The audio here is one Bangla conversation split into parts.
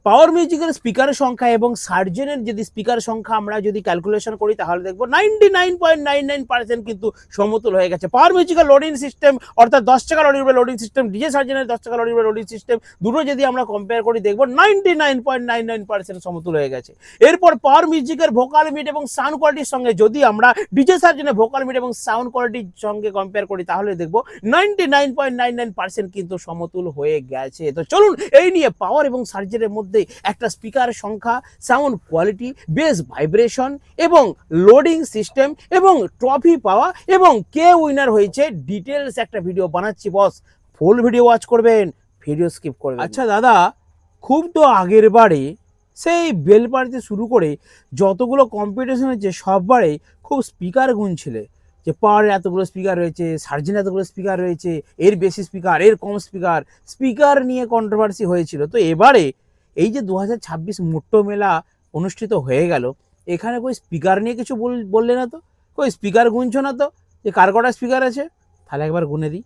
পাওয়ার মিউজিকের স্পিকারের সংখ্যা এবং সার্জেনের যদি স্পিকার সংখ্যা আমরা যদি ক্যালকুলেশন করি তাহলে দেখবো 99.99% কিন্তু সমতুল হয়ে গেছে। পাওয়ার মিউজিকের লোডিং সিস্টেম অর্থাৎ 10 টাকা লোডিং সিস্টেম, ডিজে সার্জেনের 10 টাকা লোডিং সিস্টেম, দুটো যদি আমরা কম্পেয়ার করি দেখবো 99.99% সমতুল হয়ে গেছে। এরপর পাওয়ার মিউজিকের ভোকাল মিট এবং সাউন্ড কোয়ালিটির সঙ্গে যদি আমরা ডিজে সার্জেনের ভোকাল মিট এবং সাউন্ড কোয়ালিটির সঙ্গে কম্পেয়ার করি তাহলে দেখবো 99.99% কিন্তু সমতুল হয়ে গেছে। তো চলুন এই নিয়ে পাওয়ার এবং সার্জেনের মধ্যে একটা স্পিকার সংখ্যা, সাউন্ড কোয়ালিটি, বেস ভাইব্রেশন এবং লোডিং সিস্টেম এবং ট্রফি পাওয়া এবং কে উইনার হয়েছে ডিটেলস একটা ভিডিও বানাচ্ছি বস, ফুল ভিডিও ওয়াচ করবেন, ভিডিও স্কিপ করবেন। আচ্ছা দাদা, খুব তো আগের বারে সেই বেলপাড়িতে শুরু করে যতগুলো কম্পিটিশন হয়েছে সববারে খুব স্পিকার গুনছিলে যে পাওয়ারের এতগুলো স্পিকার রয়েছে, সার্জেন এতগুলো স্পিকার রয়েছে, এর বেশি স্পিকার, এর কম স্পিকার, স্পিকার নিয়ে কন্ট্রোভার্সি হয়েছিল। তো এবারে এই যে 2026 মোট্টো মেলা অনুষ্ঠিত হয়ে গেল, এখানে কই স্পিকার নিয়ে কিছু বললে না তো, কই স্পিকার গুনছো না তো, যে কার কটা স্পিকার আছে তাহলে একবার গুনে দিই,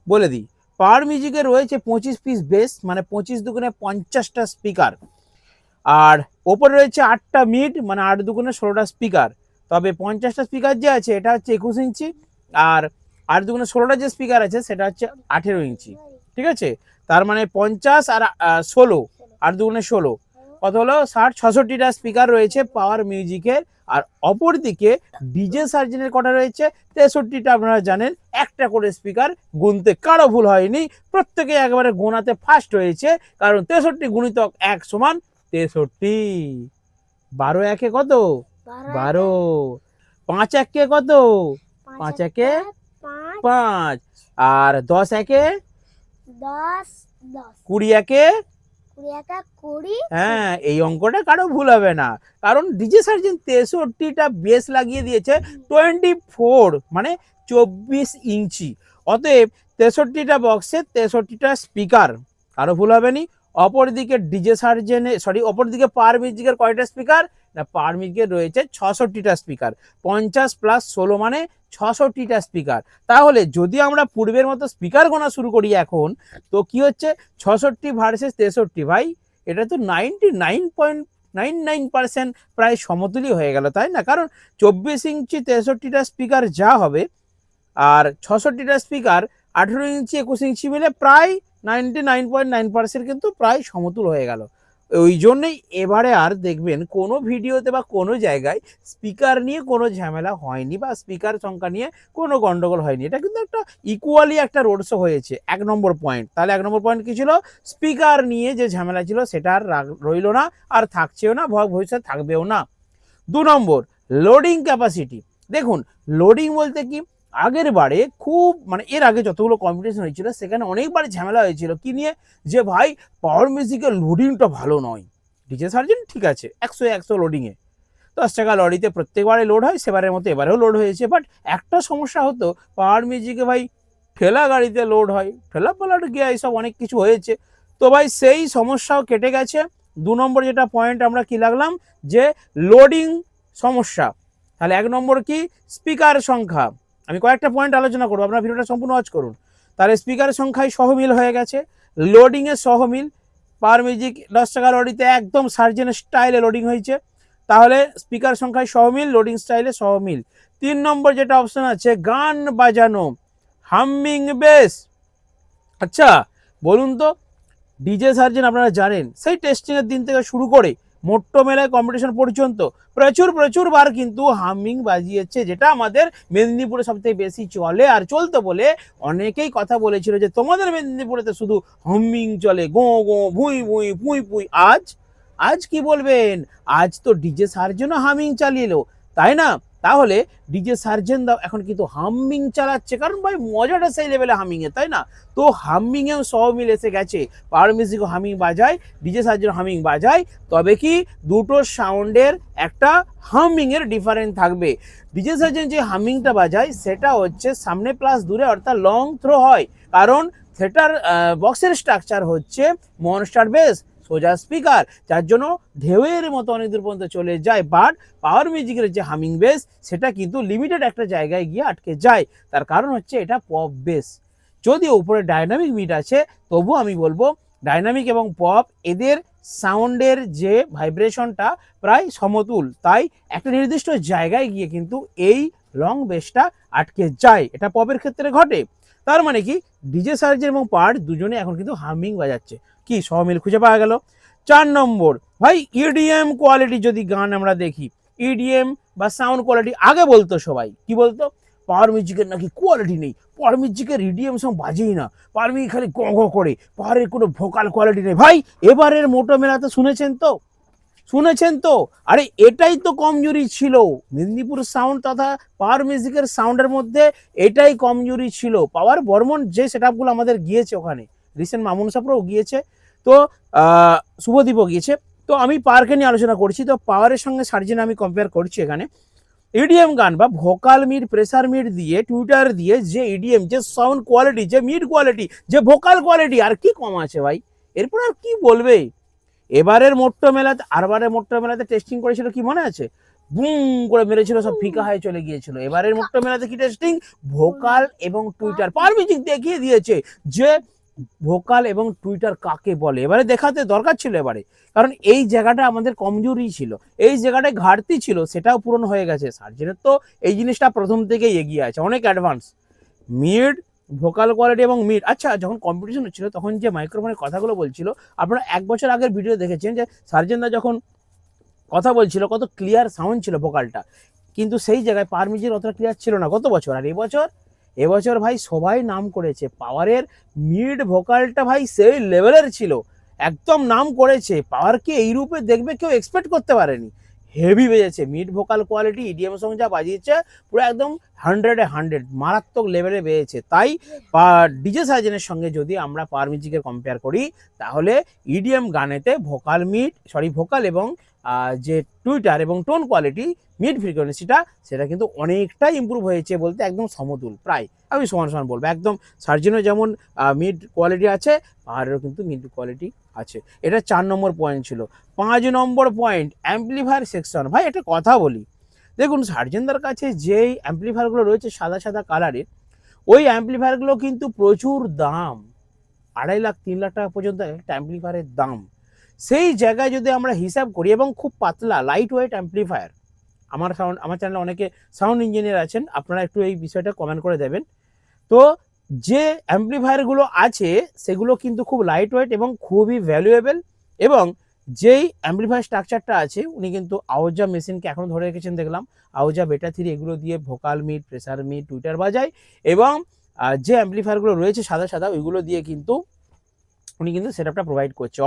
বলে দিই। পাওয়ার মিউজিকে রয়েছে 25 পিস বেস, মানে 25 দুগুণে 50টা স্পিকার, আর ওপরে রয়েছে 8টা মিড, মানে 8 দুগুণে 16টা স্পিকার। তবে 50টা স্পিকার যে আছে এটা হচ্ছে 21 ইঞ্চি, আর 8 দুগুণে 16টা যে স্পিকার আছে সেটা হচ্ছে 18 ইঞ্চি। ঠিক আছে, তার মানে 50 আর 16, 8 দুগুণে 16, কত হলো 60, 66টা স্পিকার রয়েছে পাওয়ার মিউজিকের। আর অপরদিকে ডিজে সার্জেনের কটা রয়েছে 63টা। আপনারা জানেন একটা করে স্পিকার, গুনতে কারো ভুল হয়নি, প্রত্যেকে একবারে গোনাতে ফার্স্ট হয়েছে, কারণ 63 গুণিতক 1 সমান 63। 12 একে কত? 12। 5 একে কত? 5 একে 5। আর 10 একে 10, 20 একে 20, হ্যাঁ, এই অঙ্কটা কারো ভুল হবে না, কারণ ডিজে সার্জেন 63টা বেস লাগিয়ে দিয়েছে 24, মানে 24 ইঞ্চি। অতএব 63টা বক্সে 63টা স্পিকার, কারো ভুল হবে নি। অপরদিকে ডিজে সার্জেনে অপরদিকে পাওয়ার মিউজিকের কয়টা স্পিকার না, পাওয়ার মিউজিকের রয়েছে 66টা স্পিকার, 50 প্লাস 16 মানে 66টা স্পিকার। তাহলে যদি আমরা পূর্বের মতো স্পিকার গোনা শুরু করি এখন, তো কি হচ্ছে 66 ভার্সেস 63, ভাই এটা তো 99.99% প্রায় সমতুলই হয়ে গেল, তাই না? কারণ 24 ইঞ্চি 63টা স্পিকার যা হবে, আর 66টা স্পিকার 18 ইঞ্চি 21 ইঞ্চি মিলে প্রায় 99.9% কিন্তু প্রায় সমতুল হয়ে গেল। ওই জন্যই এবারে আর দেখবেন কোনো ভিডিওতে বা কোনো জায়গায় স্পিকার নিয়ে কোনো ঝামেলা হয়নি বা স্পিকার সংখ্যা নিয়ে কোনো গন্ডগোল হয়নি। এটা কিন্তু একটা ইকুয়ালি একটা রোড শো হয়েছে। 1 নম্বর পয়েন্ট। তাহলে 1 নম্বর পয়েন্ট কি ছিল? স্পিকার নিয়ে যে ঝামেলা ছিল সেটা আর রইল না, আর থাকছেও না, ভবিষ্যৎ থাকবেও না। 2 নম্বর, লোডিং ক্যাপাসিটি। দেখুন, লোডিং বলতে কি, আগের বারে খুব, মানে এর আগে যতগুলো কম্পিটিশন হয়েছিল সেখানে অনেকবার ঝামেলা হয়েছিল কি নিয়ে, যে ভাই পাওয়ার মিউজিকের লোডিংটা ভালো নয়। ডিজে সার্জেন ঠিক আছে 100 লোডিংয়ে, 10 টাকা লরিতে প্রত্যেকবারে লোড হয়, সেবারের মতো এবারেও লোড হয়েছে। বাট একটা সমস্যা হতো, পাওয়ার মিউজিকে ভাই ঠেলা গাড়িতে লোড হয়, ঠেলা পালাট গিয়ে এইসব অনেক কিছু হয়েছে। তো ভাই সেই সমস্যাও কেটে গেছে। 2 নম্বর যেটা পয়েন্ট আমরা কি লাগলাম, যে লোডিং সমস্যা। তাহলে 1 নম্বর কি, স্পিকার সংখ্যা। আমি কয়েকটা পয়েন্ট আলোচনা করবো, আপনার ভিডিওটা সম্পূর্ণ ওয়াচ করুন। তাহলে স্পিকারের সংখ্যায় সহমিল হয়ে গেছে, লোডিংয়ের সহমিল। পাওয়ার মিউজিক 10 টাকা লরিতে একদম সার্জেনের স্টাইলে লোডিং হয়েছে, তাহলে স্পিকার সংখ্যায় সহমিল, লোডিং স্টাইলে সহমিল। 3 নম্বর যেটা অপশন আছে, গান বাজানো, হামিং বেস। আচ্ছা বলুন তো, ডিজে সার্জেন আপনারা জানেন সেই টেস্টিংয়ের দিন থেকে শুরু করে মোট্টো মেলায় কম্পিটিশন পর্যন্ত প্রচুর বার কিন্তু হামিং বাজিয়েছে, যেটা আমাদের মেদিনীপুরে সবথেকে বেশি চলে আর চলতো বলে অনেকেই কথা বলেছিল যে তোমাদের মেদিনীপুরেতে শুধু হামিং চলে, গো গো ভুঁই ভুঁই ভুঁই ভুঁই। আজ কি বলবেন, আজ তো ডিজে সার্জেনও হামিং চালিয়ে এলো, তাই না? তাহলে ডিজে সার্জেন দাও এখন কিন্তু হামিং চালাচ্ছে, কারণ ভাই মজাটা সেই লেভেলে হামিং এ, তাই না? তো হামিং এও সহমিল এসে গেছে, পাওয়ার মিউজিকও হামিং বাজায়, ডিজে সার্জেন হামিং বাজায়। তবে কি দুটো সাউন্ডের একটা হামিং এর ডিফারেন্স থাকবে। ডিজে সার্জেন যে হামিংটা বাজায় সেটা হচ্ছে সামনে প্লাস দূরে, অর্থাৎ লং থ্রো হয়, কারণ সেটার বক্সের স্ট্রাকচার হচ্ছে মনস্টার বেস, সোজা স্পিকার, যার জন্য ঢেউয়ের মতো অনেক দূর পর্যন্ত চলে যায়। বাট পাওয়ার মিউজিকের যে হামিং বেস সেটা কিন্তু লিমিটেড একটা জায়গায় গিয়ে আটকে যায়, তার কারণ হচ্ছে এটা পপ বেস। যদিও উপরে ডায়নামিক মিড আছে, তবু আমি বলবো ডাইনামিক এবং পপ এদের সাউন্ডের যে ভাইব্রেশনটা প্রায় সমতুল, তাই একটা নির্দিষ্ট জায়গায় গিয়ে কিন্তু এই লং বেসটা আটকে যায়। এটা পপের ক্ষেত্রে ঘটে। তার মানে কি ডিজে সার্জেন এবং পার্ট দুজনে এখন কিন্তু হামিং বাজাচ্ছে। কি সহমিল খুঁজে পাওয়া গেল। 4 নম্বর, ভাই ইডিএম কোয়ালিটি যদি গান আমরা দেখি, ইডিএম বা সাউন্ড কোয়ালিটি আগে বলতো সবাই, কি বলতো পাওয়ার মিউজিকের নাকি কোয়ালিটি নেই, পাওয়ার মিউজিকের ইডিএম সং বাজেই না, পাওয়ার মিউজিক খালি গ গ করে, পাওয়ারের কোনো ভোকাল কোয়ালিটি নেই। ভাই এবারের মোটো মেলাতে শুনেছেন তো, আরে এটাই তো কমজোরি ছিল মেদিনীপুর সাউন্ড তথা পাওয়ার মিউজিকের সাউন্ডের মধ্যে, এটাই কমজোরি ছিল। পাওয়ার বর্মন যে সেটআপগুলো আমাদের গিয়েছে ওখানে, রিসেন্ট মামুন সাপরাও গিয়েছে, তো শুভদীপও গিয়েছে, তো আমি পাওয়ারকে নিয়ে আলোচনা করছি। তো পাওয়ারের সঙ্গে সার্জেন আমি কম্পেয়ার করছি এখানে। ইডিএম গান বা ভোকাল মিড প্রেসার মিড দিয়ে টুইটার দিয়ে যে ইডিএম, যে সাউন্ড কোয়ালিটি, যে মিড কোয়ালিটি, যে ভোকাল কোয়ালিটি, আর কি কম আছে ভাই? এরপর আর কি বলবে? এবারের মোট্টো মেলাতে, আরবারের মোট্টো মেলাতে টেস্টিং করেছিল কি মনে আছে? বুম করে মেরেছিল, সব ফিকা হয়ে চলে গিয়েছিল। এবারের মোট্টো মেলাতে কি টেস্টিং? ভোকাল এবং টুইটার পাওয়ার মিউজিক দেখিয়ে দিয়েছে যে ভোকাল এবং টুইটার কাকে বলে। এবারে দেখাতে দরকার ছিল এবারে, কারণ এই জায়গাটা আমাদের কমজোরি ছিল, এই জায়গাটায় ঘাটতি ছিল, সেটাও পূরণ হয়ে গেছে। সার্জেনের তো এই জিনিসটা প্রথম থেকেই এগিয়ে আছে, অনেক অ্যাডভান্স। মিড ভোকাল কোয়ালিটি এবং মিড, আচ্ছা যখন কম্পিটিশন হচ্ছিল তখন যে মাইক্রোফোনের কথাগুলো বলছিল, আপনারা 1 বছর আগের ভিডিও দেখেছেন যে সার্জেনদা যখন কথা বলছিল কত ক্লিয়ার সাউন্ড ছিল ভোকালটা, কিন্তু সেই জায়গায় পাওয়ার মিউজিক অতটা ক্লিয়ার ছিল না গত বছর। আর এবছর ভাই সবাই নাম করেছে, পাওয়ারের মিড ভোকালটা ভাই সেই লেভেলের ছিল, একদম নাম করেছে। পাওয়ারকে এই রূপে দেখবে কেউ এক্সপেক্ট করতে পারেনি, হেভি বেজেছে mid vocal quality, EDM song যা বাজিয়েছে পুরো একদম 100-এ 100 মারাত্মক লেভেলে বেজেছে। তাই ডিজে সার্জেনের সঙ্গে যদি আমরা পাওয়ার মিউজিকের কম্পেয়ার করি, তাহলে ইডিএম গানেতে ভোকাল এবং যে টুইটার এবং টোন কোয়ালিটি, মিড ফ্রিকোয়েন্সিটা, সেটা কিন্তু অনেকটাই ইমপ্রুভ হয়েছে, বলতে একদম সমতুল, প্রায় আমি সমান বলবো একদম। সার্জেনও যেমন মিড কোয়ালিটি আছে, পাহাড়েরও কিন্তু মিড কোয়ালিটি আছে। এটা 4 নম্বর পয়েন্ট ছিল। 5 নম্বর পয়েন্ট, অ্যাম্পলিফায়ার সেকশন। ভাই একটা কথা বলি, দেখুন সার্জেনদার কাছে যেই অ্যাম্পলিফায়ারগুলো রয়েছে সাদা সাদা কালারের, ওই অ্যাম্পলিফায়ারগুলো কিন্তু প্রচুর দাম, 2.5 লাখ 3 লাখ টাকা পর্যন্ত একটা অ্যাম্পলিফায়ারের দাম। সেই জায়গায় যদি আমরা হিসাব করি, এবং খুব পাতলা লাইট ওয়েট অ্যাম্পলিফায়ার, আমার চ্যানেলে অনেকে সাউন্ড ইঞ্জিনিয়ার আছেন, আপনারা একটু এই বিষয়টা কমেন্ট করে দেবেন। তো যে অ্যাম্পলিফায়ারগুলো আছে সেগুলো কিন্তু খুব লাইট ওয়েট এবং খুবই ভ্যালুয়েবল, এবং যেই অ্যাম্পলিফায়ার স্ট্রাকচারটা আছে উনি কিন্তু আওজা মেশিনকে এখনও ধরে রেখেছেন দেখলাম, আওজা বেটা 3 এগুলো দিয়ে vocal mid, pressure mid, Twitter বাজায়, এবং যে অ্যাম্পলিফায়ারগুলো রয়েছে সাদা সাদা ওইগুলো দিয়ে কিন্তু উনি কিন্তু সেটআপটা প্রোভাইড করছে।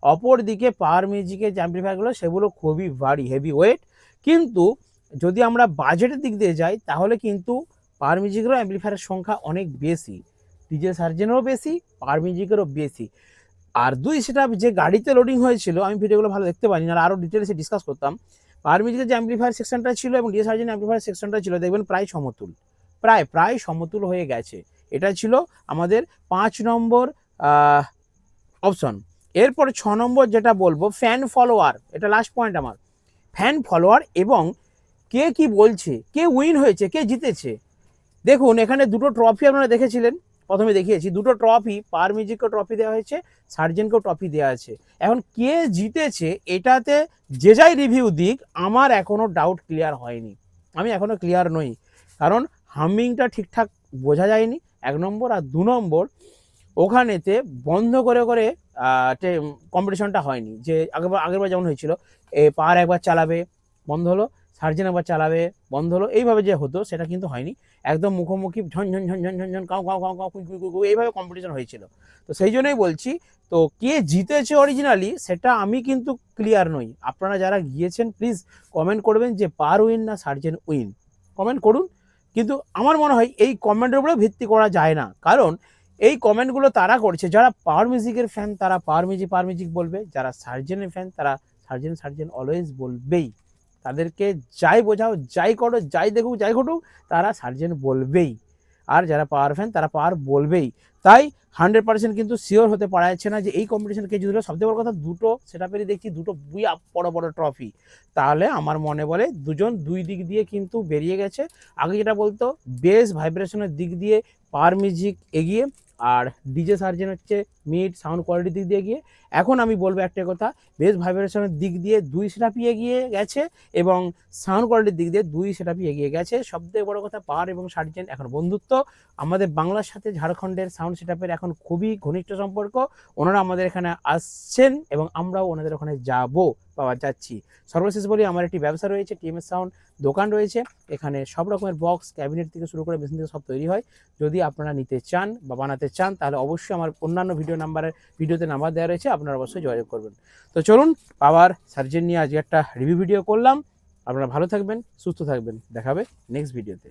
অপরদিকে পাওয়ার মিউজিকের যে অ্যাম্পলিফায়ারগুলো সেগুলো খুবই ভারী, হেভি ওয়েট, কিন্তু যদি আমরা বাজেটের দিক দিয়ে যাই তাহলে কিন্তু পাওয়ার মিউজিকেরও অ্যাম্পলিফায়ারের সংখ্যা অনেক বেশি, ডিজে সার্জেনেরও বেশি, পাওয়ার মিউজিকেরও বেশি। আর দুই সেটআপ যে গাড়িতে লোডিং হয়েছিল, আমি ভিডিওগুলো ভালো দেখতে পাইনি, আর আরও ডিটেলসে ডিসকাস করতাম। পাওয়ার মিউজিকের যে অ্যাম্পলিফায়ার সেকশনটা ছিল এবং ডিজে সার্জেনের অ্যাম্পলিফায়ার সেকশনটা ছিল, দেখবেন প্রায় সমতুল, প্রায় সমতুল হয়ে গেছে। এটা ছিল আমাদের 5 নম্বর অপশন। এরপর 6 নম্বর যেটা বলবো, ফ্যান ফলোয়ার, এটা লাস্ট পয়েন্ট আমার। ফ্যান ফলোয়ার এবং কে কি বলছে, কে উইন হয়েছে, কে জিতেছে। দেখুন এখানে দুটো ট্রফি আপনারা দেখেছিলেন, প্রথমে দেখিয়েছি দুটো ট্রফি, পাওয়ার মিউজিককেও ট্রফি দেওয়া হয়েছে, সার্জেনকেও ট্রফি দেওয়া আছে। এখন কে জিতেছে এটাতে যে যাই রিভিউ দিক, আমার এখনও ডাউট ক্লিয়ার হয়নি, আমি এখনও ক্লিয়ার নই, কারণ হামিংটা ঠিকঠাক বোঝা যায়নি 1 নম্বর, আর 2 নম্বর ওখানেতে বন্ধ করে কম্পিটিশনটা হয়নি, যে আগেরবার যেমন হয়েছিল, পাওয়ার একবার চালাবে বন্ধ হলো, সার্জেন একবার চালাবে বন্ধ হলো, এইভাবে যে হতো সেটা কিন্তু হয়নি, একদম মুখোমুখি ঝনঝন ঝনঝন ঝনঝন কাউ কাউ কাউ কাউ কুই এইভাবে কম্পিটিশন হয়েছিল। তো সেই জন্যই বলছি, তো কে জিতেছে অরিজিনালি সেটা আমি কিন্তু ক্লিয়ার নই। আপনারা যারা গিয়েছেন প্লিজ কমেন্ট করবেন যে পাওয়ার উইন না সার্জেন উইন, কমেন্ট করুন। কিন্তু আমার মনে হয় এই কমেন্টের উপরে ভিত্তি করা যায় না, কারণ এই কমেন্টগুলো তারা করছে যারা পাওয়ার মিউজিকের ফ্যান, তারা পাওয়ার মিউজিক বলবে, যারা সার্জেনের ফ্যান তারা সার্জেন অলওয়েজ বলবেই, তাদেরকে যাই বোঝাও, যাই করো, যাই দেখুক, যাই ঘটুক, তারা সার্জেন বলবেই। আর যারা পাওয়ার ফ্যান তারা পাওয়ার বলবেই। তাই 100% কিন্তু শিওর হতে পারা যাচ্ছে না যে এই কম্পিটিশনকে জিতলো। সবথেকে বড় কথা, দুটো সেটআপেরই দেখছি দুটো বড় ট্রফি, তাহলে আমার মনে বলে দুজন দুই দিক দিয়ে কিন্তু বেরিয়ে গেছে। আগে যেটা বলতো বেস ভাইব্রেশনের দিক দিয়ে পাওয়ার মিউজিক এগিয়ে, আর ডিজে সার্জেন হচ্ছে মিড সাউন্ড কোয়ালিটির দিক দিয়ে গিয়ে। এখন আমি বলবো একটা কথা, বেস ভাইব্রেশনের দিক দিয়ে 2 সেটআপই এগিয়ে গেছে এবং সাউন্ড কোয়ালিটির দিক দিয়ে 2 সেটআপই এগিয়ে গেছে। সবথেকে বড় কথা, পাওয়ার এবং সার্জেন এখন বন্ধুত্ব। আমাদের বাংলার সাথে ঝাড়খণ্ডের সাউন্ড সেটআপের এখন খুবই ঘনিষ্ঠ সম্পর্ক। ওনারা আমাদের এখানে আসছেন এবং আমরাও ওনাদের ওখানে যাবো যাচ্ছি। সর্বশেষ বলি, আমার একটি ব্যবসা রয়েছে, টিএমএস সাউন্ড দোকান রয়েছে। এখানে সব রকমের বক্স, ক্যাবিনেট থেকে শুরু করে মেশিন থেকে সব তৈরি হয়। যদি আপনারা নিতে চান বা বানাতে চান তাহলে অবশ্যই আমার অন্যান্য ভিডিওতে নাম্বার দেওয়া রয়েছে, আপনারা অবশ্যই যোগাযোগ করবেন। তো চলুন, পাওয়ার সার্জেন নিয়ে আজকে একটা রিভিউ ভিডিও করলাম। আপনারা ভালো থাকবেন, সুস্থ থাকবেন, দেখাবে নেক্সট ভিডিওতে।